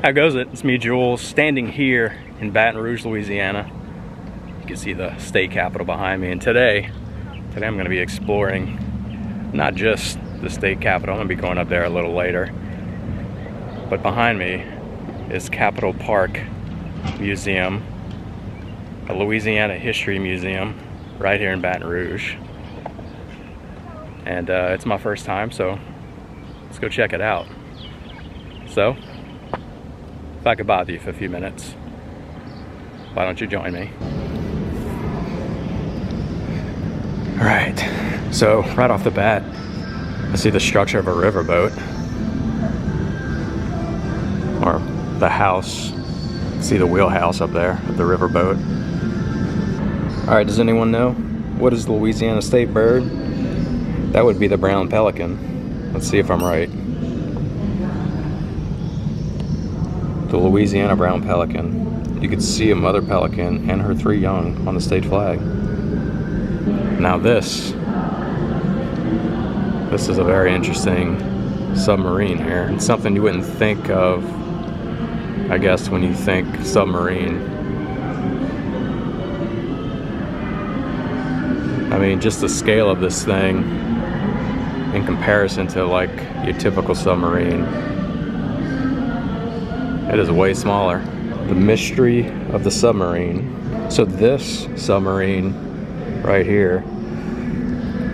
How goes it? It's me, Jules, standing here in Baton Rouge, Louisiana. You can see the state capitol behind me, and today I'm going to be exploring not just the state capitol. I'm going to be going up there a little later, but behind me is Capitol Park Museum, a Louisiana history museum right here in Baton Rouge. And it's my first time, so let's go check it out. So, if I could bother you for a few minutes, why don't you join me? All right, so right off the bat, I see the structure of a riverboat, or the house. See the wheelhouse up there of the riverboat. All right, does anyone know what is the Louisiana state bird? That would be the brown pelican. Let's see if I'm right. The Louisiana brown pelican. You could see a mother pelican and her 3 young on the state flag. Now this is a very interesting submarine here. It's something you wouldn't think of, I guess, when you think submarine. I mean, just the scale of this thing in comparison to like your typical submarine, it is way smaller. The mystery of the submarine. So this submarine right here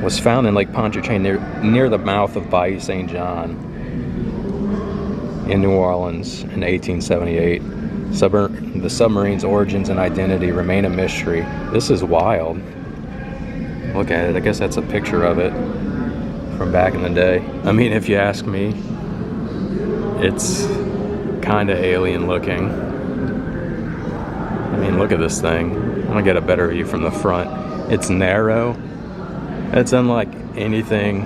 was found in Lake Pontchartrain near the mouth of Bayou St. John in New Orleans in 1878. The submarine's origins and identity remain a mystery. This is wild. Look at it. I guess that's a picture of it from back in the day. I mean, if you ask me, it's kind of alien looking. I mean, look at this thing. I'm gonna get a better view from the front. It's narrow. It's unlike anything.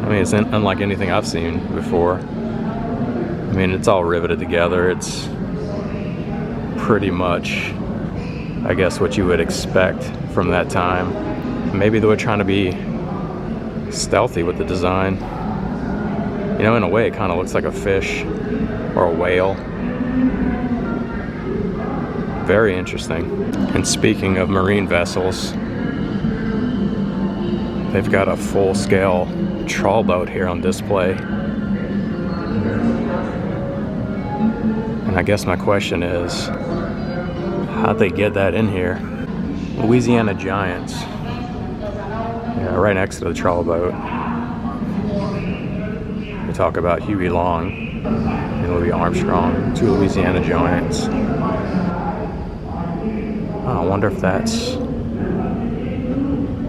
I mean, it's unlike anything I've seen before. I mean, it's all riveted together. It's pretty much, I guess, what you would expect from that time. Maybe they were trying to be stealthy with the design. You know, in a way, it kind of looks like a fish or a whale. Very interesting. And speaking of marine vessels, they've got a full-scale trawl boat here on display. And I guess my question is, how'd they get that in here? Louisiana Giants. Yeah, right next to the trawl boat. We talk about Huey Long and Louis Armstrong, 2 Louisiana Giants. Oh, I wonder if that's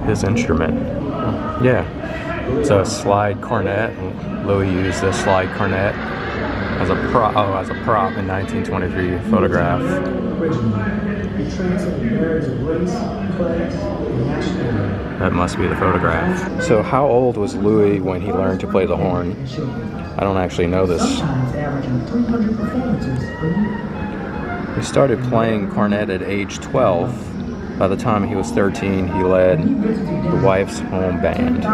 his instrument. Yeah, it's a slide cornet. Louis used this slide cornet as a prop in 1923 photograph. That must be the photograph. So how old was Louis when he learned to play the horn? I don't actually know this. He started playing cornet at age 12. By the time he was 13, he led the wife's home band.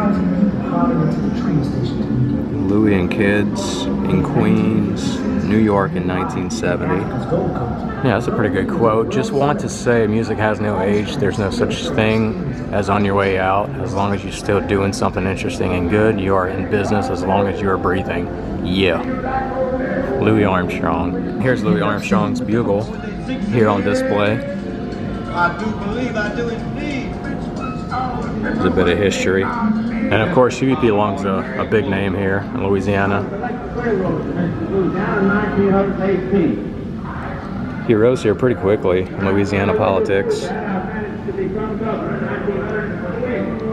Louis and Kids in Queens, New York in 1970. Yeah, that's a pretty good quote. Just want to say music has no age. There's no such thing as on your way out. As long as you're still doing something interesting and good, you are in business as long as you are breathing. Yeah. Louis Armstrong. Here's Louis Armstrong's bugle here on display. I do believe, I do indeed. There's a bit of history. And of course, Huey P. Long's a big name here in Louisiana. He rose here pretty quickly in Louisiana politics.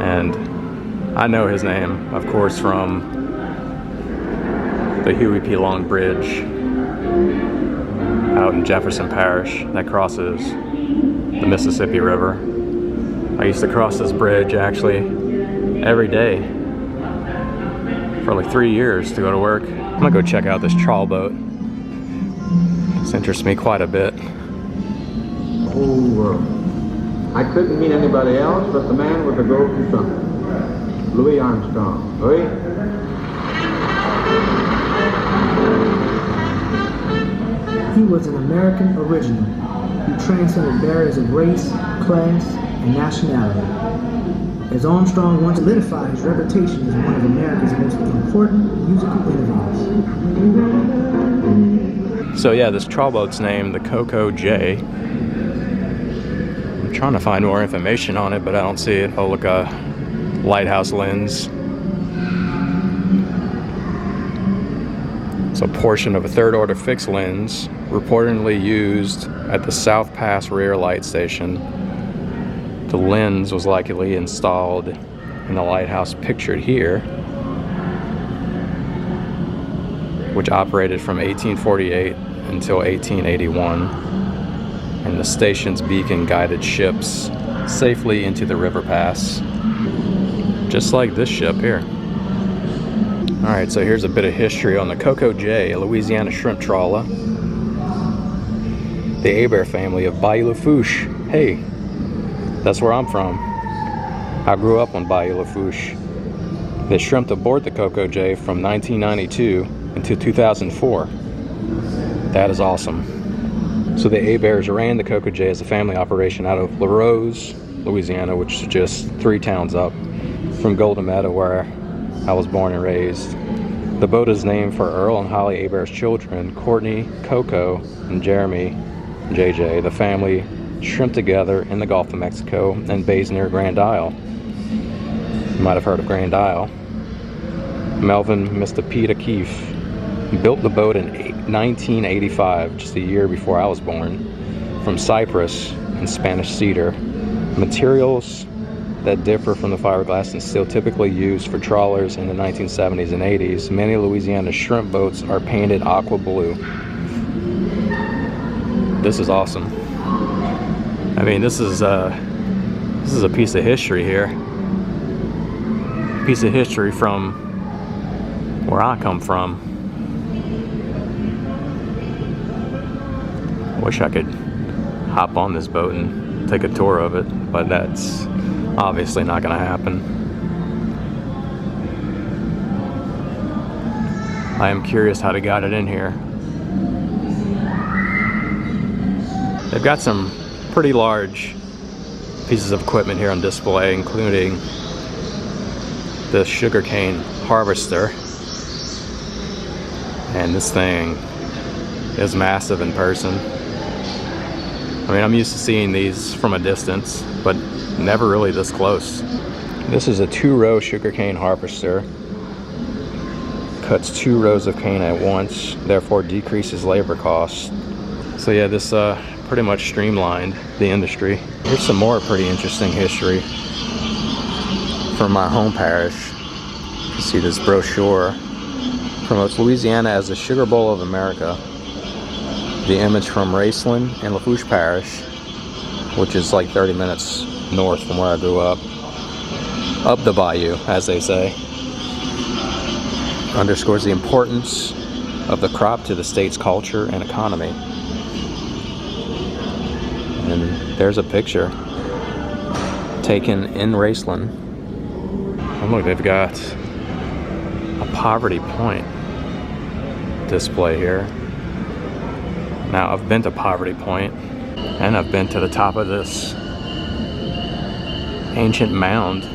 And I know his name, of course, from the Huey P. Long Bridge out in Jefferson Parish that crosses the Mississippi River. I used to cross this bridge actually every day for like 3 years to go to work. I'm gonna go check out this trawl boat. This interests me quite a bit. The whole world. I couldn't meet anybody else but the man with the golden trumpet, Louis Armstrong. Louis? was an American original who transcended barriers of race, class, and nationality. As Armstrong once solidified his reputation as one of America's most important musical innovators. So yeah, this trawl boat's named the Coco J. I'm trying to find more information on it, but I don't see it. Oh, look, a lighthouse lens. It's a portion of a third-order fixed lens reportedly used at the South Pass rear light station. The lens was likely installed in the lighthouse pictured here, which operated from 1848 until 1881, and the station's beacon guided ships safely into the river pass, just like this ship here. Alright, so here's a bit of history on the Coco J, a Louisiana shrimp trawler. The Hebert family of Bayou Lafourche. Hey, that's where I'm from. I grew up on Bayou Lafourche. They shrimped aboard the Coco J from 1992 until 2004. That is awesome. So the Heberts ran the Coco J as a family operation out of LaRose, Louisiana, which is just 3 towns up from Golden Meadow, where I was born and raised. The boat is named for Earl and Holly Hebert's children, Courtney, Coco, and Jeremy, JJ. The family shrimped together in the Gulf of Mexico and bays near Grand Isle. You might have heard of Grand Isle. Melvin Mr. Peter Keefe built the boat in 1985, just a year before I was born, from cypress and Spanish cedar, materials that differ from the fiberglass and still typically used for trawlers in the 1970s and 80s. Many Louisiana shrimp boats are painted aqua blue. This is awesome. I mean, this is a piece of history here. A piece of history from where I come from. Wish I could hop on this boat and take a tour of it, but that's obviously not going to happen. I am curious how they got it in here. They've got some pretty large pieces of equipment here on display, including the sugarcane harvester. And this thing is massive in person. I mean, I'm used to seeing these from a distance, but never really this close. This is a 2-row sugarcane harvester. Cuts 2 rows of cane at once, therefore decreases labor costs. So yeah, this pretty much streamlined the industry. Here's some more pretty interesting history from my home parish. You see this brochure promotes Louisiana as the Sugar Bowl of America. The image from Raceland and Lafourche Parish, which is like 30 minutes north from where I grew up the bayou, as they say, underscores the importance of the crop to the state's culture and economy. And there's a picture taken in Raceland. And look, they've got a Poverty Point display here. Now, I've been to Poverty Point, and I've been to the top of this ancient mound.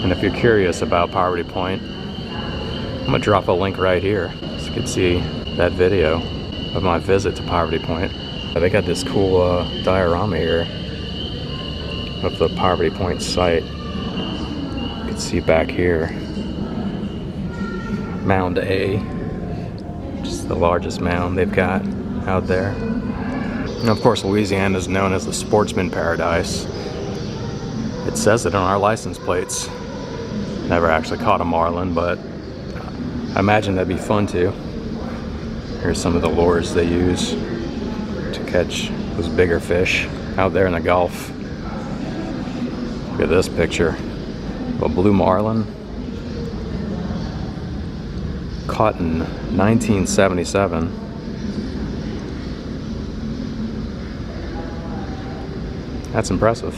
And if you're curious about Poverty Point, I'm gonna drop a link right here so you can see that video of my visit to Poverty Point. They got this cool diorama here of the Poverty Point site. You can see back here, Mound A, which is the largest mound they've got out there. And of course, Louisiana is known as the sportsman paradise. It says it on our license plates. Never actually caught a marlin, but I imagine that'd be fun too. Here's some of the lures they use to catch those bigger fish out there in the Gulf. Look at this picture of a blue marlin caught in 1977. That's impressive.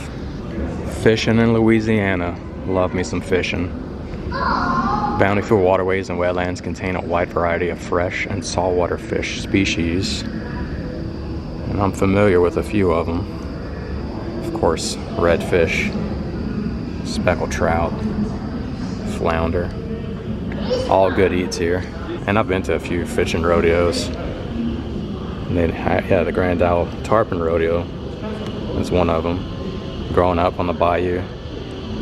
Fishing in Louisiana. Love me some fishing. Bountiful waterways and wetlands contain a wide variety of fresh and saltwater fish species, and I'm familiar with a few of them. Of course, redfish, speckled trout, flounder, all good eats here. And I've been to a few fishing rodeos. And yeah, the Grand Isle Tarpon Rodeo is one of them. Growing up on the bayou,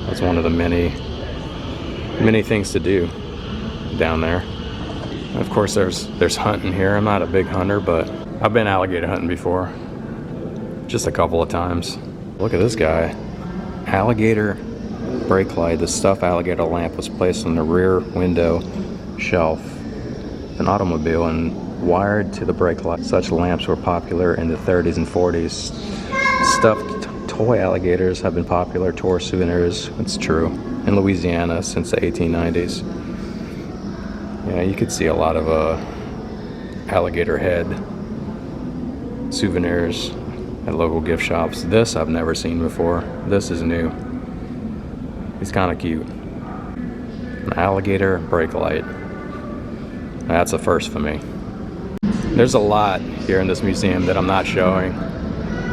that's one of the many things to do down there. And of course, there's hunting here. I'm not a big hunter, but I've been alligator hunting before, just a couple of times. Look at this guy, alligator brake light. The stuffed alligator lamp was placed on the rear window shelf of an automobile and wired to the brake light. Such lamps were popular in the 30s and 40s. Stuffed toy alligators have been popular tourist souvenirs. It's true. In Louisiana since the 1890s. Yeah, you could see a lot of alligator head souvenirs at local gift shops. This I've never seen before. This is new. He's kind of cute. An alligator brake light. That's a first for me. There's a lot here in this museum that I'm not showing,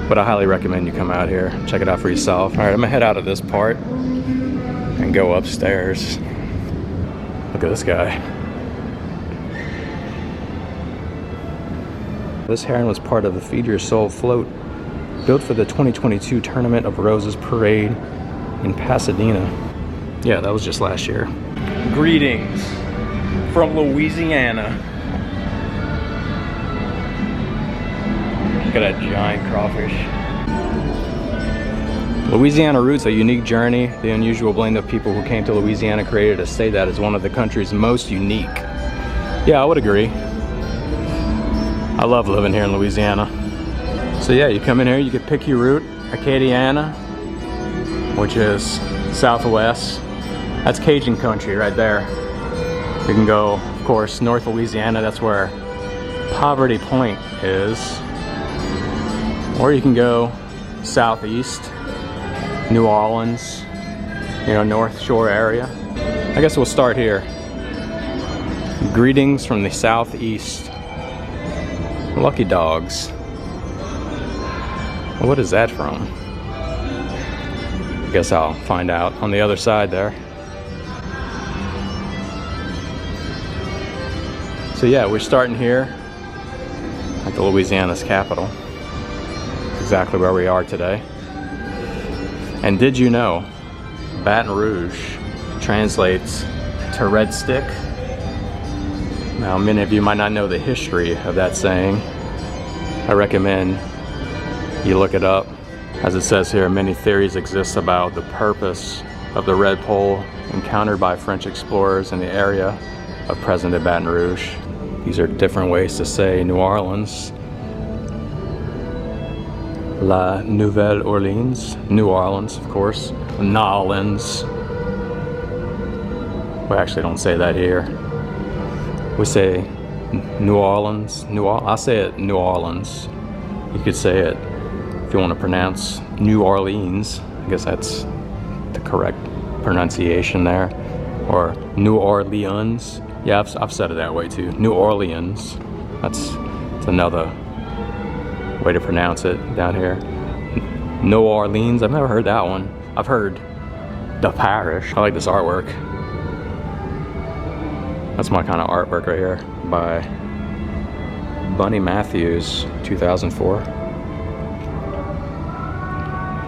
but I highly recommend you come out here, check it out for yourself. All right, I'm gonna head out of this part and go upstairs. Look at this guy. This heron was part of the Feed Your Soul float built for the 2022 Tournament of Roses Parade in Pasadena. Yeah, that was just last year. Greetings from Louisiana. Look at that giant crawfish. Louisiana Roots, a unique journey. The unusual blend of people who came to Louisiana created a state that is one of the country's most unique. Yeah, I would agree. I love living here in Louisiana. So yeah, you come in here, you could pick your route. Acadiana, which is southwest. That's Cajun country right there. You can go, of course, North Louisiana. That's where Poverty Point is. Or you can go southeast, New Orleans, North Shore area. I guess we'll start here. Greetings from the southeast. Lucky dogs. What is that from? I guess I'll find out on the other side there. So yeah, we're starting here at the Louisiana's capital. Exactly where we are today. And did you know Baton Rouge translates to red stick? Now, many of you might not know the history of that saying. I recommend you look it up. As it says here, many theories exist about the purpose of the red pole encountered by French explorers in the area of present-day Baton Rouge. These are different ways to say New Orleans. La Nouvelle Orleans, New Orleans, of course. Nolans. We actually don't say that here. We say New Orleans. I say it New Orleans. You could say it if you want to pronounce New Orleans. I guess that's the correct pronunciation there. Or New Orleans. Yeah, I've said it that way too. New Orleans. That's another way to pronounce it down here. New Orleans. I've never heard that one. I've heard the parish. I like this artwork. That's my kind of artwork right here by Bunny Matthews, 2004.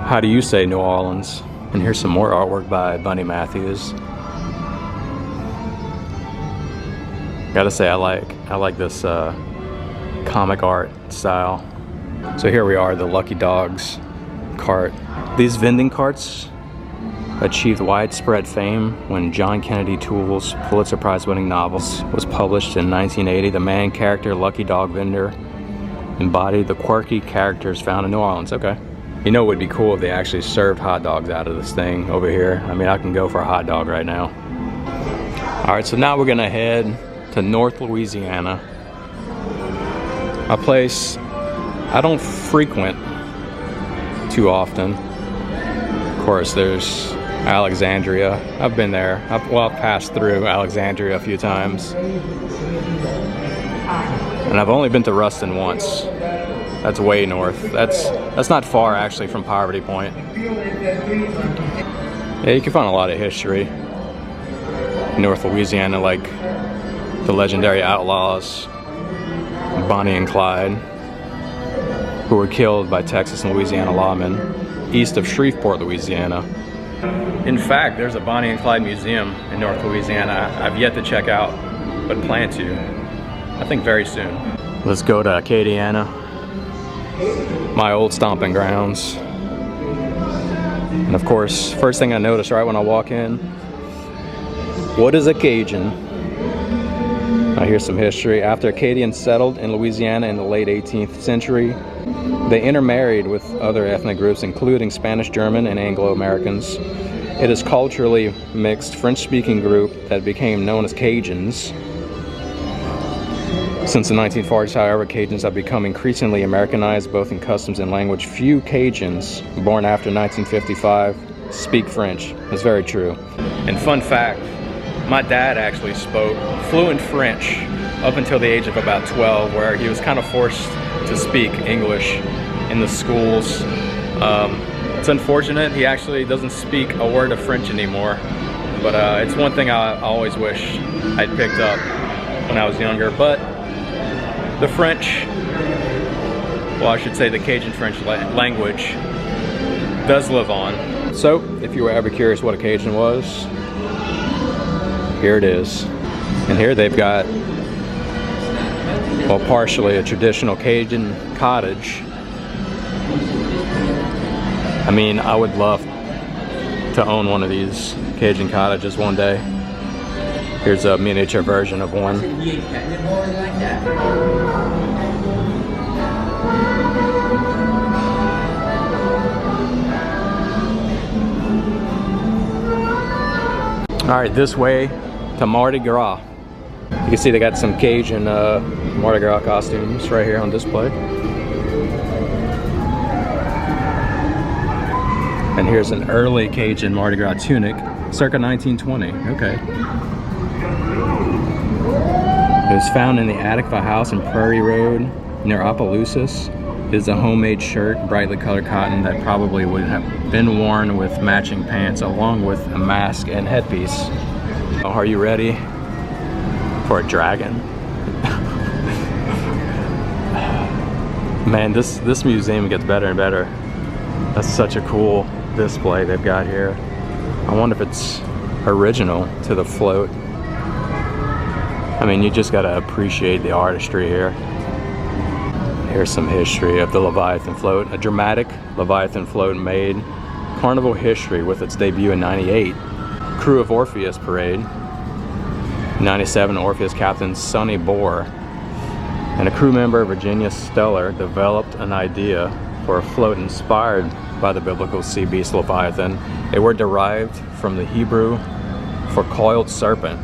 How do you say New Orleans? And here's some more artwork by Bunny Matthews. Gotta say, I like this comic art style. So here we are, the Lucky Dogs cart. These vending carts achieved widespread fame when John Kennedy Toole's Pulitzer Prize-winning novel was published in 1980. The main character, Lucky Dog Vendor, embodied the quirky characters found in New Orleans. Okay. You know, it would be cool if they actually served hot dogs out of this thing over here. I mean, I can go for a hot dog right now. All right, so now we're gonna head to North Louisiana, a place I don't frequent too often. Of course, there's Alexandria. I've been there. I've passed through Alexandria a few times. And I've only been to Ruston once. That's way north. That's not far actually from Poverty Point. Yeah, you can find a lot of history in North Louisiana, like the legendary outlaws, Bonnie and Clyde, who were killed by Texas and Louisiana lawmen east of Shreveport, Louisiana. In fact, there's a Bonnie and Clyde museum in North Louisiana I've yet to check out, but plan to. I think very soon. Let's go to Acadiana, my old stomping grounds. And of course, first thing I notice right when I walk in, what is a Cajun? I hear some history. After Acadians settled in Louisiana in the late 18th century, they intermarried with other ethnic groups, including Spanish, German, and Anglo-Americans. It is culturally mixed French-speaking group that became known as Cajuns. Since the 1940s, however, Cajuns have become increasingly Americanized, both in customs and language. Few Cajuns born after 1955 speak French. That's very true. And fun fact, my dad actually spoke fluent French up until the age of about 12, where he was kind of forced to speak English in the schools. It's unfortunate he actually doesn't speak a word of French anymore, but it's one thing I always wish I'd picked up when I was younger. But the French, well, I should say the Cajun French language does live on. So, if you were ever curious what a Cajun was, here it is. And here they've got, well, partially a traditional Cajun cottage. I mean, I would love to own one of these Cajun cottages one day. Here's a miniature version of one. All right, this way to Mardi Gras. You can see they got some Cajun Mardi Gras costumes right here on display. And here's an early Cajun Mardi Gras tunic, circa 1920. Okay. It was found in the attic of a house in Prairie Road near Opelousas. It is a homemade shirt, brightly colored cotton that probably would have been worn with matching pants along with a mask and headpiece. Are you ready for a dragon? Man, this museum gets better and better. That's such a cool display they've got here. I wonder if it's original to the float. I mean, you just gotta appreciate the artistry here. Here's some history of the Leviathan float. A dramatic Leviathan float made carnival history with its debut in '98. Crew of Orpheus Parade. 97 Orpheus captain Sonny Bohr and a crew member, Virginia Steller, developed an idea for a float inspired by the biblical sea beast Leviathan. They were derived from the Hebrew for coiled serpent.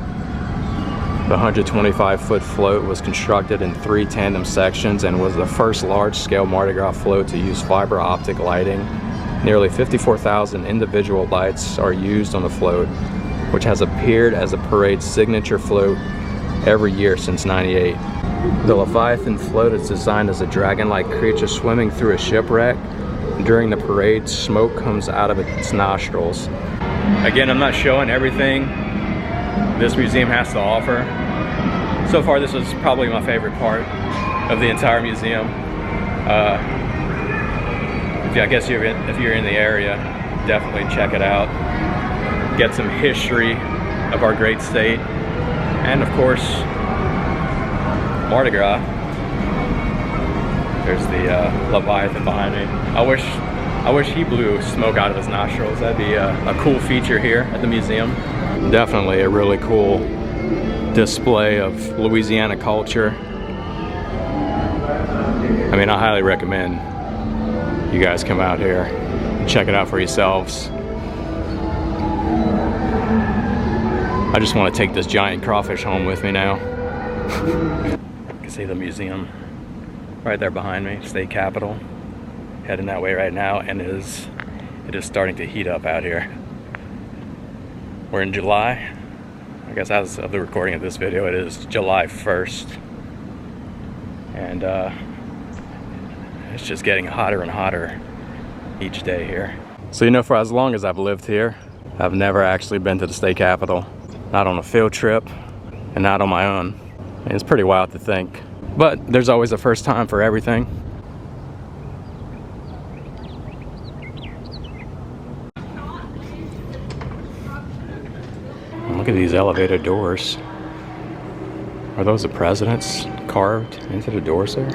The 125-foot float was constructed in 3 tandem sections and was the first large-scale Mardi Gras float to use fiber optic lighting. Nearly 54,000 individual lights are used on the float, which has appeared as a parade's signature float every year since '98. The Leviathan float is designed as a dragon-like creature swimming through a shipwreck. During the parade, smoke comes out of its nostrils. Again, I'm not showing everything this museum has to offer. So far, this is probably my favorite part of the entire museum. I guess if you're in the area, definitely check it out. Get some history of our great state, and of course, Mardi Gras. There's the Leviathan behind me. I wish he blew smoke out of his nostrils. That'd be a cool feature here at the museum. Definitely a really cool display of Louisiana culture. I mean, I highly recommend you guys come out here and check it out for yourselves. I just want to take this giant crawfish home with me now. You can see the museum right there behind me, State Capitol. Heading that way right now, and it is starting to heat up out here. We're in July. I guess as of the recording of this video, it is July 1st. And it's just getting hotter and hotter each day here. So you know, for as long as I've lived here, I've never actually been to the state capitol. Not on a field trip, and not on my own. And it's pretty wild to think. But there's always a first time for everything. Look at these elevated doors. Are those the presidents carved into the doors there?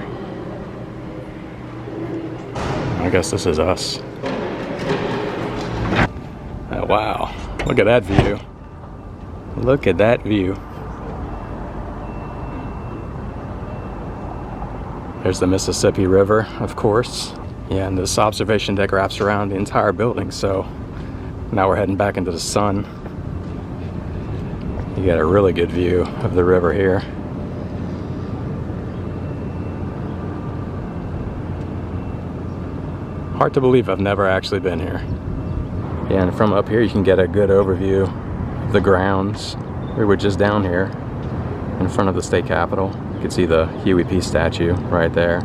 I guess this is us. Oh, wow, look at that view. Look at that view. There's the Mississippi River, of course. Yeah, and this observation deck wraps around the entire building, so now we're heading back into the sun. You got a really good view of the river here. Hard to believe I've never actually been here. Yeah, and from up here you can get a good overview of the grounds. We were just down here in front of the state capitol. You can see the Huey P. statue right there.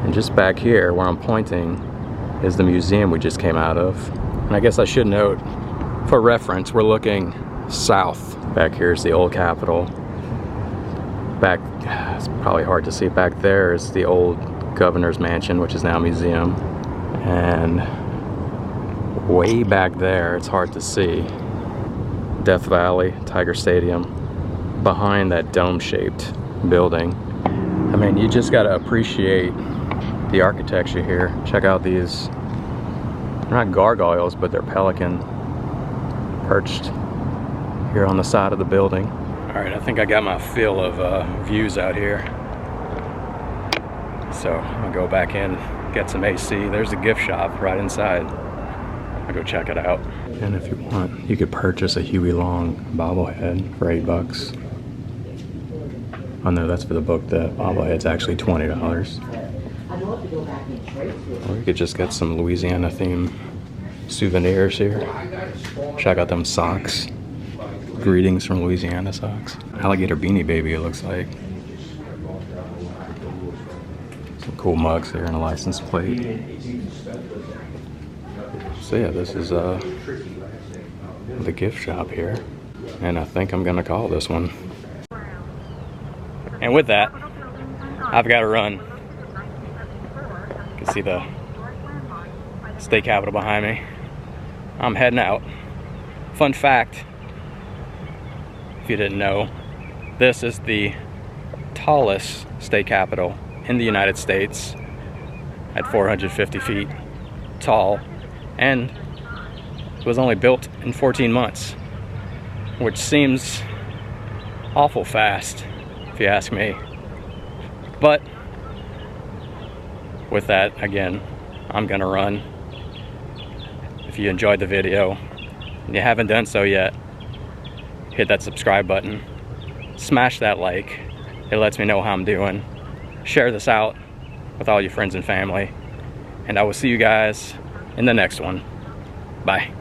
And just back here where I'm pointing is the museum we just came out of. And I guess I should note, for reference, we're looking south. Back here is the old capitol. Back, it's probably hard to see, back there is the old governor's mansion, which is now a museum. And way back there, it's hard to see, Death Valley, Tiger Stadium, behind that dome-shaped building. I mean, you just gotta appreciate the architecture here. Check out these, they're not gargoyles, but they're pelican perched here on the side of the building. All right, I think I got my fill of views out here. So I'll go back in, get some AC. There's a gift shop right inside. I'll go check it out. And if you want, you could purchase a Huey Long bobblehead for $8. Oh no, that's for the book. The bobblehead's actually $20. Or you could just get some Louisiana themed souvenirs here. Check out them socks. Greetings from Louisiana socks. Alligator Beanie Baby, it looks like. Some cool mugs there and a license plate. So yeah, this is the gift shop here. And I think I'm gonna call this one. And with that, I've got to run. You can see the state capitol behind me. I'm heading out. Fun fact, if you didn't know, this is the tallest state capitol in the United States at 450 feet tall, and it was only built in 14 months, which seems awful fast if you ask me. But with that, again, I'm gonna run. If you enjoyed the video and you haven't done so yet, hit that subscribe button, smash that like. It lets me know how I'm doing. Share this out with all your friends and family, and I will see you guys in the next one. Bye.